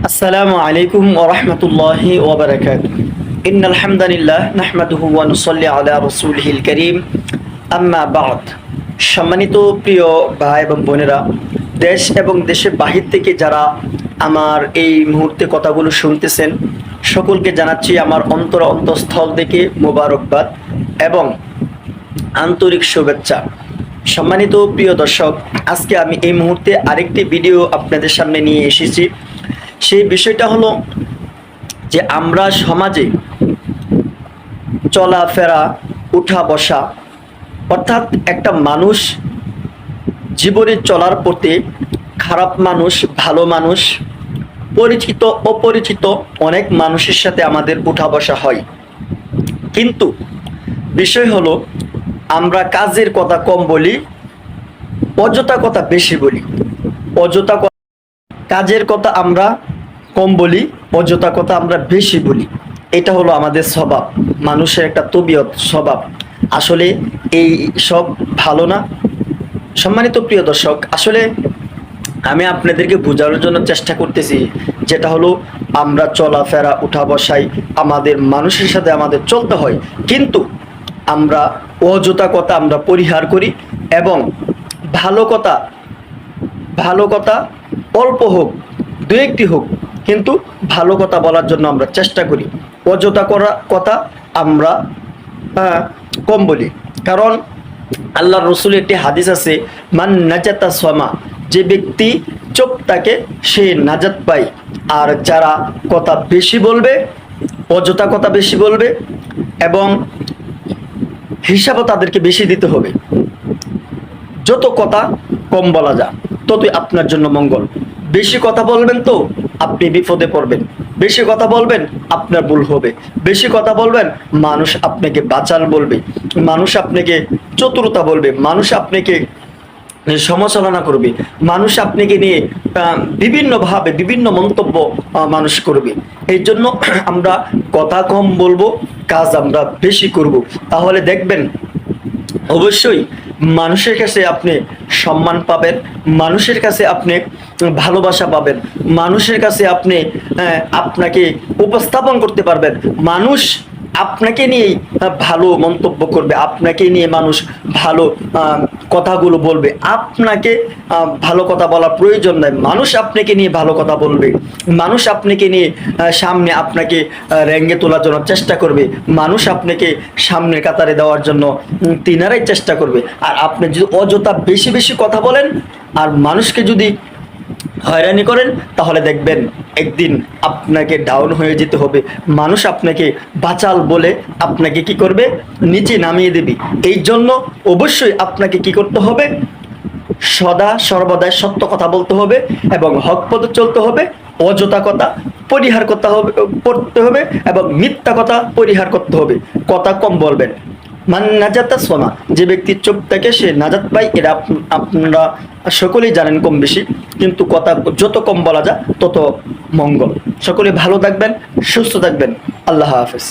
আসসালামু আলাইকুম ওয়া রাহমাতুল্লাহি ওয়া বারাকাতুহু। ইন্নাল হামদালিল্লাহ নাহমাদুহু ওয়া নুসাল্লি আলা রাসূলিহিল কারীম। আম্মা বা'দ। সম্মানিত প্রিয় ভাই এবং বোনেরা, দেশ এবং দেশের বাহির থেকে যারা আমার এই মুহূর্তে কথাগুলো শুনতেছেন, সকলকে জানাচ্ছি আমার অন্তঃস্থল থেকে মোবারকবাদ এবং আন্তরিক শুভেচ্ছা। সম্মানিত প্রিয় দর্শক, আজকে আমি এই মুহূর্তে আরেকটি ভিডিও আপনাদের সামনে নিয়ে এসেছি। সেই বিষয়টা হলো যে আমরা সমাজে চলাফেরা, উঠা বসা, অর্থাৎ একটা মানুষ জীবনে চলার পথে খারাপ মানুষ, ভালো মানুষ, পরিচিত অপরিচিত অনেক মানুষের সাথে আমাদের উঠা বসা হয়। কিন্তু বিষয় হলো আমরা কাজের কথা কম বলি, অযথা কথা বেশি বলি। অযথা কাজের কথা আমরা কম বলি, অযথা কথা আমরা বেশি বলি। এটা হলো আমাদের স্বভাব, মানুষের একটা তবিয়ত, স্বভাব। আসলে এই সব ভালো না। সম্মানিত প্রিয় দর্শক, আসলে আমি আপনাদেরকে বোঝানোর জন্য চেষ্টা করতেছি, যেটা হলো আমরা চলাফেরা, উঠা বসাই, আমাদের মানুষের সাথে আমাদের চলতে হয়, কিন্তু আমরা অযথা কথা আমরা পরিহার করি এবং ভালো কথা ভালো কথা অল্প হোক, দু একটি হোক, কিন্তু ভালো কথা বলার জন্য আমরা চেষ্টা করি। অযথা কথা আমরা কম বলি। কারণ আল্লাহর রসুলের একটি হাদিস আছে, মান নাজাতা সামা, যে ব্যক্তি চুপ থাকে সে নাজাত পায়। আর যারা কথা বেশি বলবে, অযথা কথা বেশি বলবে এবং হিসাবও তাদেরকে বেশি দিতে হবে। যত কথা কম বলা যায় ততই আপনার জন্য মঙ্গল। বেশি কথা বলবেন তো আপনি বিপদে পড়বেন, বেশি কথা বলবেন আপনার ভুল হবে, বেশি কথা বলবেন মানুষ আপনাকে বাচাল বলবে, মানুষ আপনাকে চতুরতা বলবে, মানুষ আপনাকে সমালোচনা করবে, মানুষ আপনাকে নিয়ে বিভিন্নভাবে বিভিন্ন মন্তব্য মানুষ করবে। এই জন্য আমরা কথা কম বলবো, কাজ আমরা বেশি করব। তাহলে দেখবেন অবশ্যই মানুষের কাছে আপনি সম্মান পাবেন, মানুষের কাছে আপনি ভালোবাসা পাবেন, মানুষের কাছে আপনি আপনাকে উপস্থাপন করতে পারবেন। মানুষ আপনাকে নিয়ে ভালো মন্তব্য করবে, আপনাকে নিয়ে মানুষ ভালো কথাগুলো বলবে। আপনাকে ভালো কথা বলার প্রয়োজন নাই, মানুষ আপনাকে নিয়ে ভালো কথা বলবে, মানুষ আপনাকে নিয়ে সামনে আপনাকে র্যাঙ্গে তোলার জন্য চেষ্টা করবে, মানুষ আপনাকে সামনের কাতারে দেওয়ার জন্য তিনারাই চেষ্টা করবে। আর আপনি যদি অযথা বেশি বেশি কথা বলেন আর মানুষকে যদি হয়রানি করেন, তাহলে দেখবেন একদিন আপনাকে ডাউন হয়ে যেতে হবে। মানুষ আপনাকে বাচাল বলে আপনাকে কি করবে, নিচে নামিয়ে দেবে। এই জন্য অবশ্যই আপনাকে কি করতে হবে, সদা সর্বদাই সত্য কথা বলতে হবে এবং হক পথে চলতে হবে। অযথা কথা পরিহার করতে হবে এবং মিথ্যা কথা পরিহার করতে হবে। কথা কম বলবেন। মান নাজাতা সোমা, যে ব্যক্তি চুপ থাকে সে নাজাত পায়। এটা আপনারা সকলেই জানেন কম বেশি, কিন্তু কথা যত কম বলা যায় তত মঙ্গল। সকলে ভালো থাকবেন, সুস্থ থাকবেন। আল্লাহ হাফেজ।